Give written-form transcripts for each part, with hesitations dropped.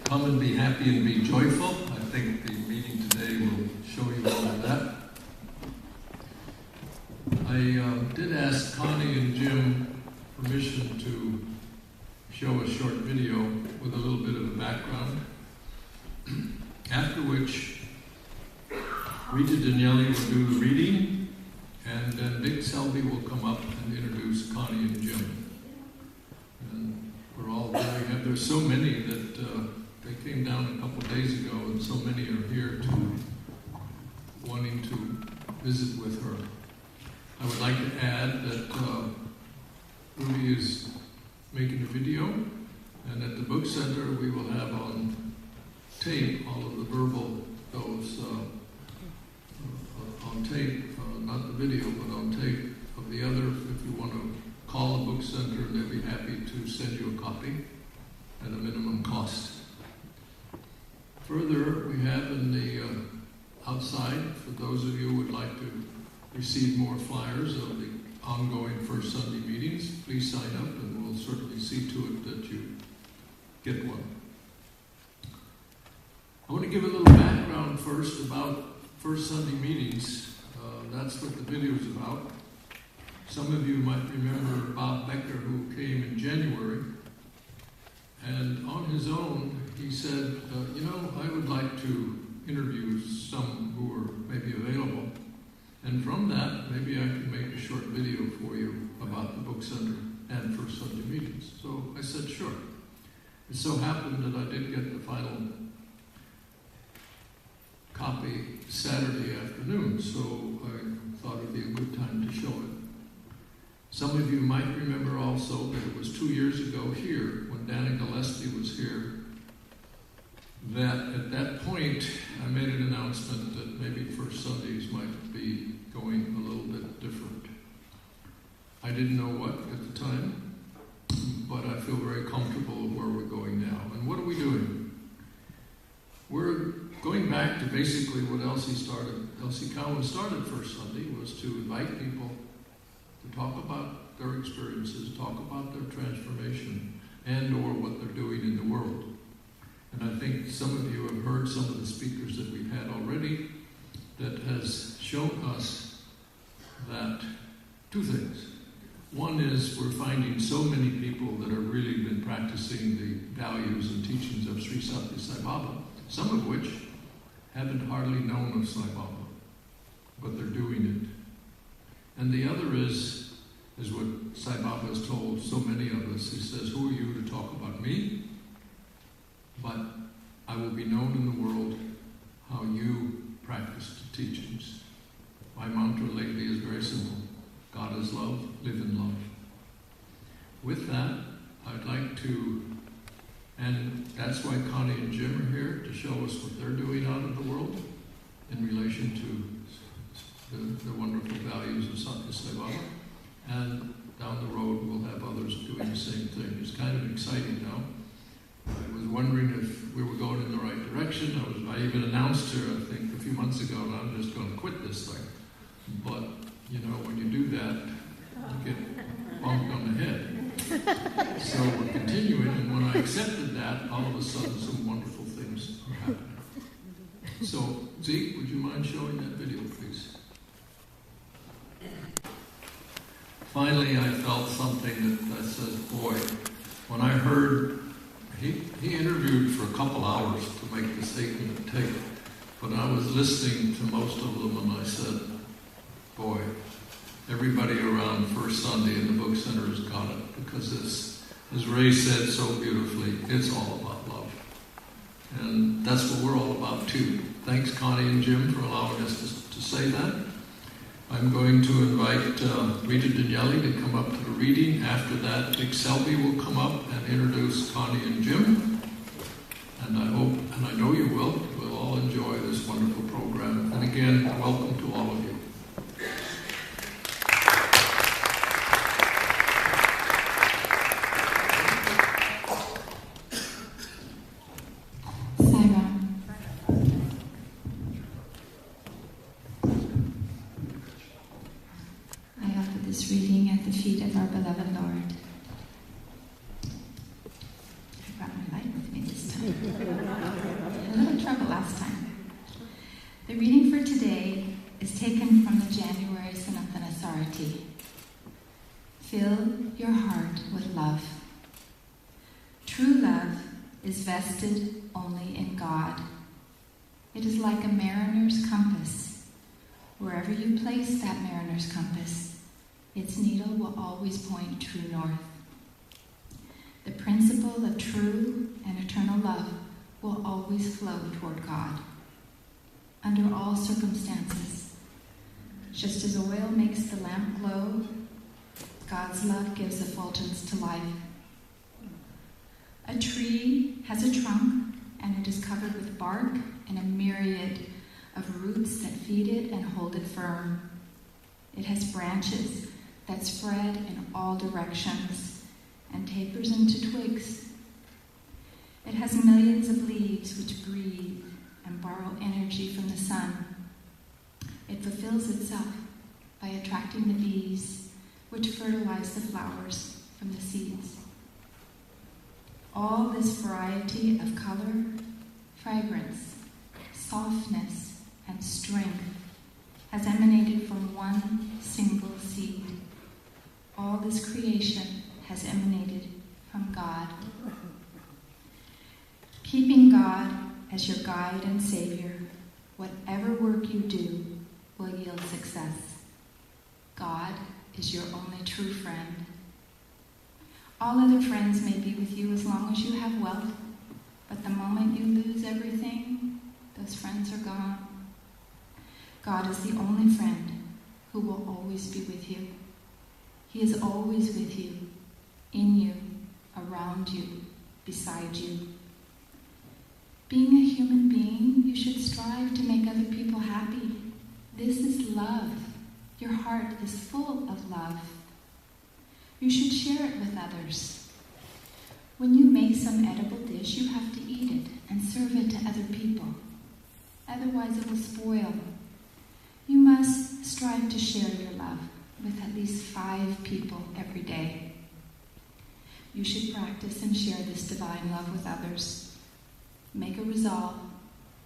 come and be happy and be joyful. I think the meeting today will show you all of that. I did ask Connie and Jim permission to show a short video with a little bit of a background, after which Rita Daniele will do the reading, and then Dick Selby will come up and introduce Connie and Jim. And we're all very happy. There's so many that they came down a couple of days ago, and so many are here wanting to visit with her. I would like to add that Ruby is making a video, and at the book center we will have on tape all of the verbal, those on tape, not the video, but on tape of the other. If you want to call the book center, they'll be happy to send you a copy at a minimum cost. Further, we have in the outside, for those of you who would like to receive more flyers of the ongoing First Sunday meetings, please sign up and we'll certainly see to it that you get one. I want to give a little background first about First Sunday meetings. That's what the video is about. Some of you might remember Bob Becker, who came in January, and on his own he said, I would like to interview some who are maybe available, and from that maybe I can make a short video for you about the book center and First Sunday meetings. So I said sure. It so happened that I did get the final copy Saturday afternoon, so I thought it would be a good time to show it. Some of you might remember also that it was 2 years ago here, when Dana Gillespie was here, that at that point I made an announcement that maybe First Sundays might be going a little bit different. I didn't know what at the time, but I feel very comfortable where we're going now. And what are we doing? We're going back to basically what Elsie started. Elsie Cowan started First Sunday, was to invite people to talk about their experiences, talk about their transformation, and or what they're doing in the world. And I think some of you have heard some of the speakers that we've had already that has shown us that two things. One is we're finding so many people that have really been practicing the values and teachings of Sri Satya Sai Baba, some of which haven't hardly known of Sai Baba, but they're doing it. And the other is what Sai Baba has told so many of us. He says, who are you to talk about me? But I will be known in the world how you practice the teachings. My mantra lately is very simple. God is love, live in love. With that, I'd like to, and that's why Connie and Jim are here, to show us what they're doing out in the world in relation to the wonderful values of Satya Sai Baba. And down the road, we'll have others doing the same thing. It's kind of exciting now. I was wondering if we were going in the right direction. I even announced her, I think, a few months ago, and I'm just going to quit this thing. But, when you do that, you get bumped on the head. So we're continuing, and when I accepted that, all of a sudden some wonderful things are happening. So, Zeke, would you mind showing that video, please? Finally, I felt something that says, boy, when I heard, he interviewed for a couple hours to make the statement of tape, but I was listening to most of them, and I said, boy, everybody around First Sunday in the book center has got it, because as Ray said so beautifully, it's all about love. And that's what we're all about too. Thanks, Connie and Jim, for allowing us to say that. I'm going to invite Rita Daniele to come up to the reading. After that, Dick Selby will come up and introduce Connie and Jim. And I hope, and I know you will, we'll all enjoy this wonderful program. And again, welcome to all of you. Reading at the feet of our beloved Lord. I brought my light with me this time. struggle last time. The reading for today is taken from the January Sanatana Sarati. Fill your heart with love. True love is vested only in God. It is like a mariner's compass. Wherever you place that mariner's compass, its needle will always point true north. The principle of true and eternal love will always flow toward God, under all circumstances. Just as oil makes the lamp glow, God's love gives effulgence to life. A tree has a trunk, and it is covered with bark and a myriad of roots that feed it and hold it firm. It has branches that spread in all directions and tapers into twigs. It has millions of leaves which breathe and borrow energy from the sun. It fulfills itself by attracting the bees, which fertilize the flowers from the seeds. All this variety of color, fragrance, softness, and strength has emanated from one single seed. All this creation has emanated from God. Keeping God as your guide and savior, whatever work you do will yield success. God is your only true friend. All other friends may be with you as long as you have wealth, but the moment you lose everything, those friends are gone. God is the only friend who will always be with you. He is always with you, in you, around you, beside you. Being a human being, you should strive to make other people happy. This is love. Your heart is full of love. You should share it with others. When you make some edible dish, you have to eat it and serve it to other people. Otherwise it will spoil. You must strive to share your love with at least 5 people every day. You should practice and share this divine love with others. Make a resolve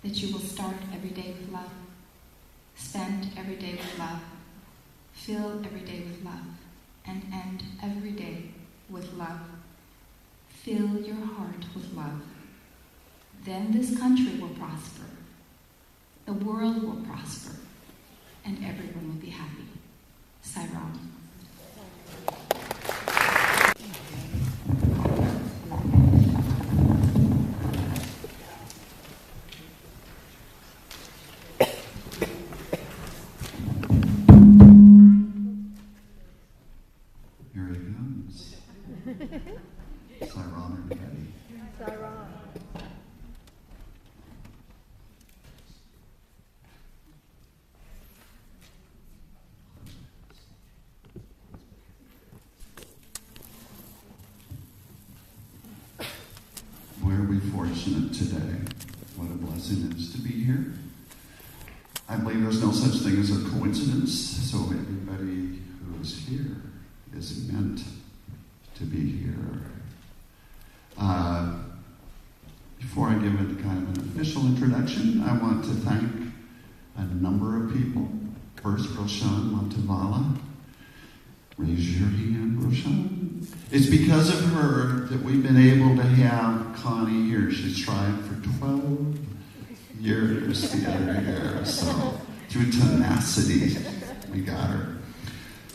that you will start every day with love, spend every day with love, fill every day with love, and end every day with love. Fill your heart with love. Then this country will prosper, the world will prosper, and everyone will be happy. Sai Ram. Fortunate today. What a blessing it is to be here. I believe there's no such thing as a coincidence, so everybody who is here is meant to be here. Before I give it kind of an official introduction, I want to thank a number of people. First, Roshan Montevala. Raise your hand, Roshan. It's because of her that we've been able to have Connie here. She's tried for 12 years the other year, so through tenacity, we got her.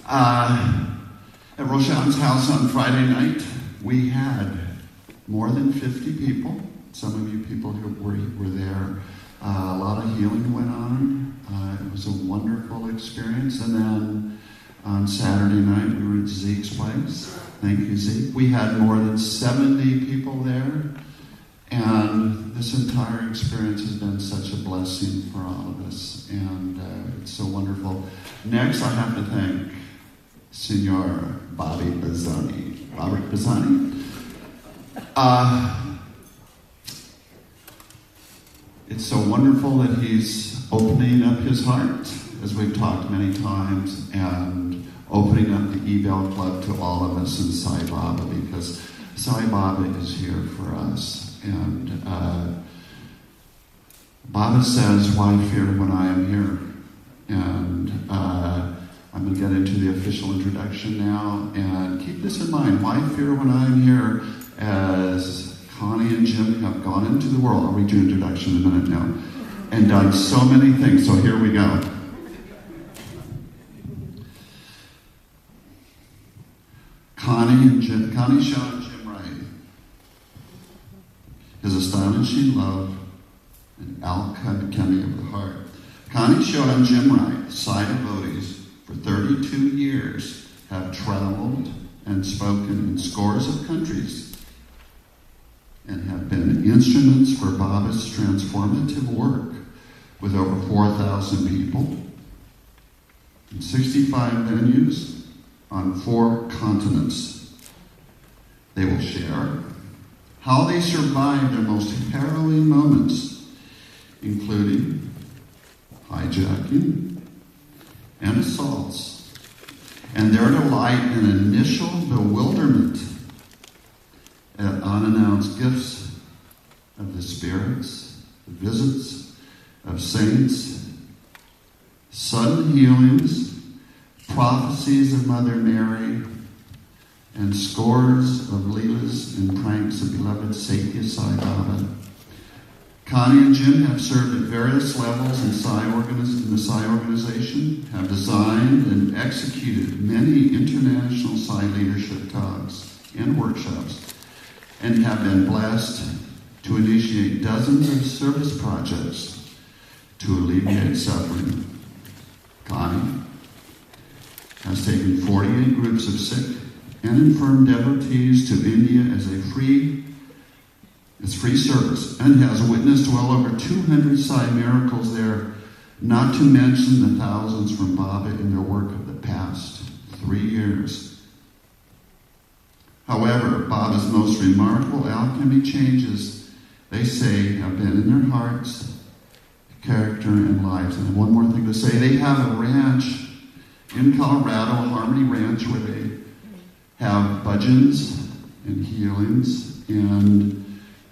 At Roshan's house on Friday night, we had more than 50 people. Some of you people who were there. A lot of healing went on. It was a wonderful experience. And then on Saturday night, we were at Zeke's place. Thank you, Zeke. We had more than 70 people there. And this entire experience has been such a blessing for all of us. And it's so wonderful. Next, I have to thank Senor Bobby Bazzani. Robert Bazzani. It's so wonderful that he's opening up his heart, as we've talked many times, and opening up the Ebell Club to all of us in Sai Baba, because Sai Baba is here for us. And Baba says, why fear when I am here? And I'm going to get into the official introduction now. And keep this in mind, why fear when I am here? As Connie and Jim have gone into the world, I'll read your introduction in a minute now, and done so many things. So here we go. Connie Shaw and Jim Wright. His astonishing love and alchemy of the heart. Connie Shaw and Jim Wright, Sai devotees, for 32 years have traveled and spoken in scores of countries and have been instruments for Baba's transformative work with over 4,000 people in 65 venues on 4 continents. They will share how they survived their most harrowing moments, including hijacking and assaults, and their delight and initial bewilderment at unannounced gifts of the spirits, the visits of saints, sudden healings, prophecies of Mother Mary, and scores of leelas and pranks of beloved Satya Sai Baba. Connie and Jim have served at various levels in the Sai organization, have designed and executed many international Sai leadership talks and workshops, and have been blessed to initiate dozens of service projects to alleviate suffering. Connie has taken 48 groups of sick and infirm devotees to India as free service, and has witnessed well over 200 Sai miracles there, not to mention the thousands from Baba in their work of the past 3 years. However, Baba's most remarkable alchemy changes, they say, have been in their hearts, character, and lives. And one more thing to say, they have a ranch in Colorado, a Harmony Ranch, where they have bhajans and healings. And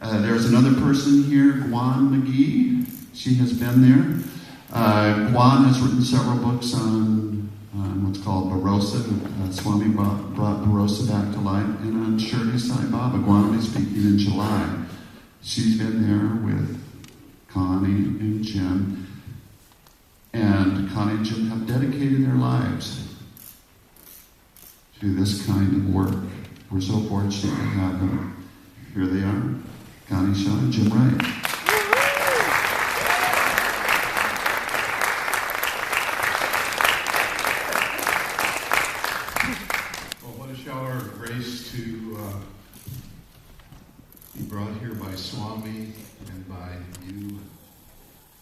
there's another person here, Guan McGee. She has been there. Guan has written several books on what's called Barossa. Swami brought Barossa back to life. And on Shirdi Sai Baba. Guan will be speaking in July. She's been there with Connie and Jim. And Connie and Jim have dedicated their lives to this kind of work. We're so fortunate to have them. Here they are, Connie Shaw and Jim Wright. Well, what a shower of grace to be brought here by Swami and by you,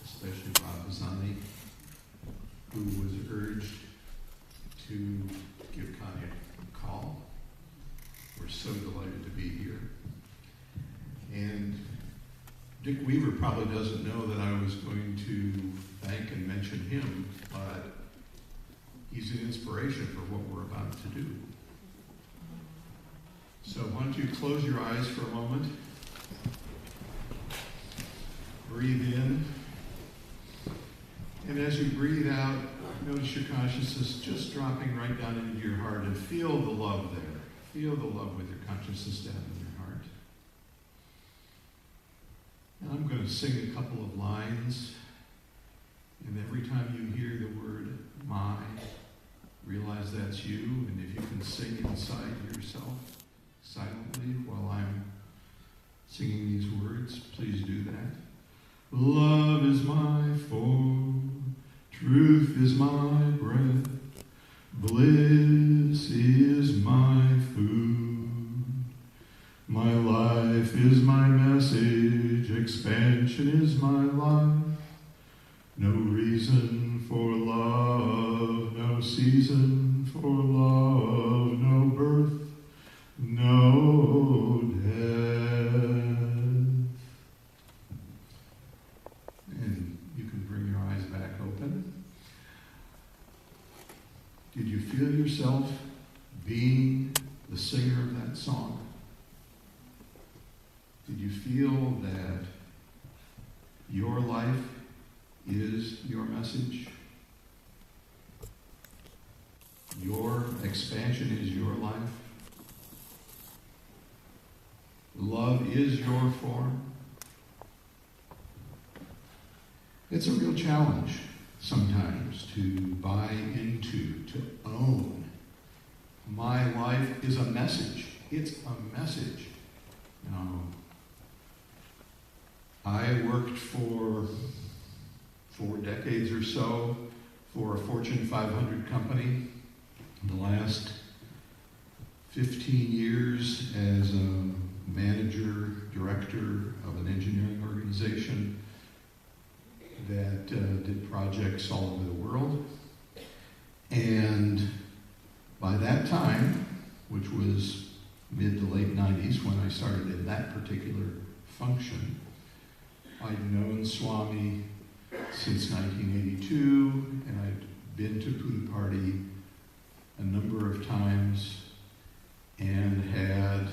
especially Bob Bazani, who was urged to give Connie a call. We're so delighted to be here. And Dick Weaver probably doesn't know that I was going to thank and mention him, but he's an inspiration for what we're about to do. So why don't you close your eyes for a moment. Breathe in. And as you breathe out, notice your consciousness just dropping right down into your heart, and feel the love there. Feel the love with your consciousness down in your heart. And I'm going to sing a couple of lines, and every time you hear the word my, realize that's you, and if you can sing inside yourself silently while I'm singing these words, please do that. Love is my food, truth is my bread, bliss is my food, my life is my message, expansion is my life, no reason for love, no season for love, no birth, no death. And you can bring your eyes back open. Did you feel yourself being the singer of that song? Did you feel that your life message. Your expansion is your life. Love is your form. It's a real challenge sometimes to buy into, to own. My life is a message. It's a message. Now, I worked for 4 decades or so for a Fortune 500 company. In the last 15 years as a manager, director of an engineering organization that did projects all over the world. And by that time, which was mid to late 90s when I started in that particular function, I'd known Swami since 1982, and I'd been to Puttaparthi a number of times and had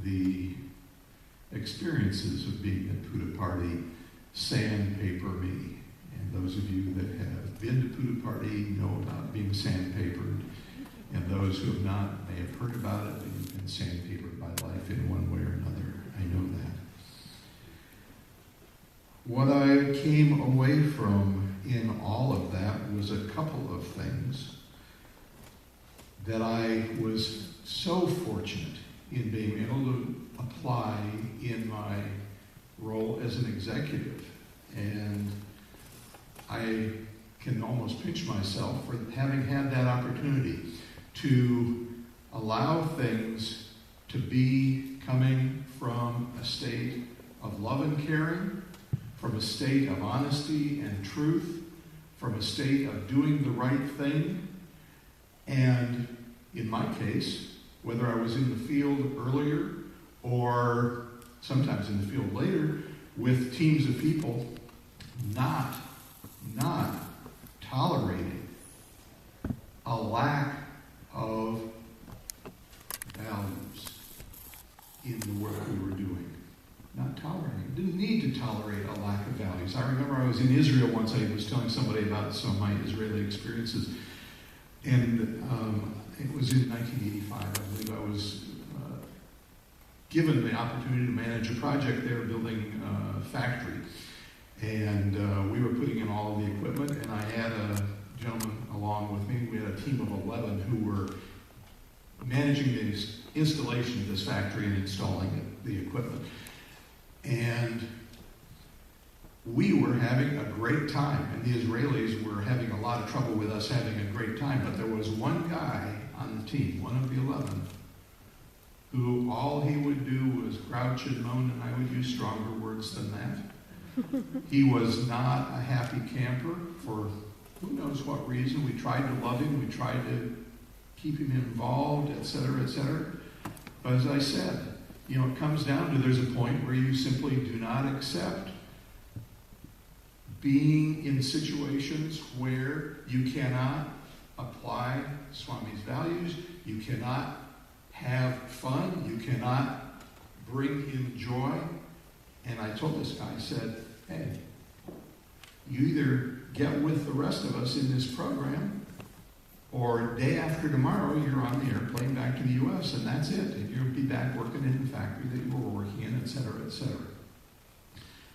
the experiences of being at Puttaparthi sandpaper me. And those of you that have been to Puttaparthi know about being sandpapered, and those who have not may have heard about it, but you've been sandpapered by life in one way or another. I know that. What I came away from in all of that was a couple of things that I was so fortunate in being able to apply in my role as an executive. And I can almost pinch myself for having had that opportunity to allow things to be coming from a state of love and caring, from a state of honesty and truth, from a state of doing the right thing. And in my case, whether I was in the field earlier or sometimes in the field later, with teams of people, not tolerating a lack of values in the work we were doing. Not tolerating. Didn't need to tolerate a lack of values. I remember I was in Israel once. I was telling somebody about some of my Israeli experiences. And it was in 1985, I believe. I was given the opportunity to manage a project there, building a factory. And we were putting in all of the equipment, and I had a gentleman along with me. We had a team of 11 who were managing the installation of this factory and installing the equipment. And we were having a great time, and the Israelis were having a lot of trouble with us having a great time. But there was one guy on the team, one of the 11, who all he would do was grouch and moan, and I would use stronger words than that. He was not a happy camper for who knows what reason. We tried to love him, we tried to keep him involved, etc., etc. But as I said, it comes down to there's a point where you simply do not accept being in situations where you cannot apply Swami's values, you cannot have fun, you cannot bring him joy. And I told this guy, I said, hey, you either get with the rest of us in this program, or day after tomorrow, you're on the airplane back to the U.S., and that's it. And you'll be back working in the factory that you were working in, et cetera, et cetera.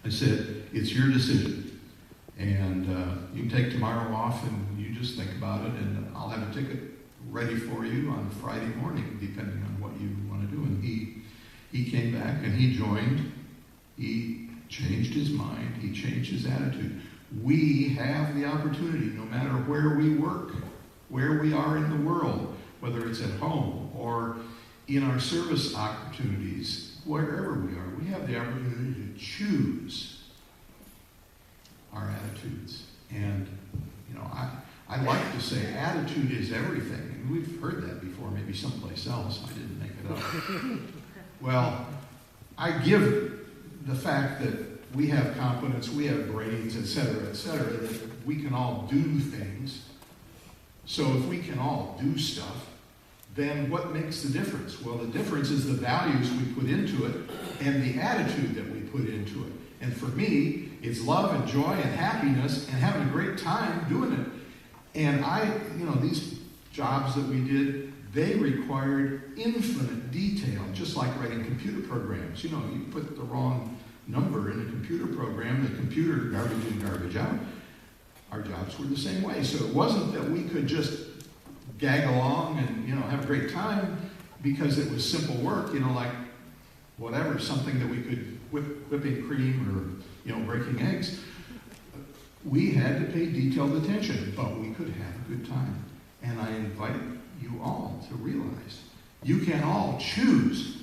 I said, it's your decision. And you can take tomorrow off, and you just think about it, and I'll have a ticket ready for you on Friday morning, depending on what you want to do. And he came back, and he joined. He changed his mind. He changed his attitude. We have the opportunity, no matter where we work, where we are in the world, whether it's at home or in our service opportunities, wherever we are, we have the opportunity to choose our attitudes. And, I like to say attitude is everything. And we've heard that before, maybe someplace else. I didn't make it up. Well, I give the fact that we have competence, we have brains, et cetera, that we can all do things. So if we can all do stuff, then what makes the difference? Well, the difference is the values we put into it and the attitude that we put into it. And for me, it's love and joy and happiness and having a great time doing it. And these jobs that we did, they required infinite detail, just like writing computer programs. You put the wrong number in a computer program, the computer garbage in, garbage out. Our jobs were the same way. So it wasn't that we could just gag along and, have a great time because it was simple work, like whatever, something that we could whipping cream or, breaking eggs. We had to pay detailed attention, but we could have a good time. And I invite you all to realize you can all choose.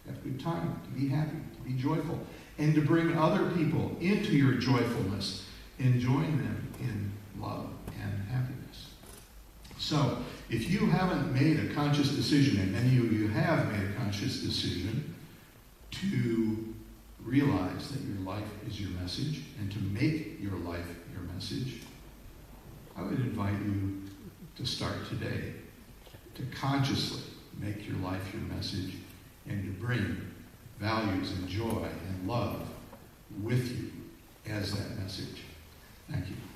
Have a good time, to be happy, to be joyful, and to bring other people into your joyfulness and join them in love and happiness. So, if you haven't made a conscious decision, and many of you have made a conscious decision to realize that your life is your message and to make your life your message, I would invite you to start today to consciously make your life your message and to bring values and joy and love with you as that message. Thank you.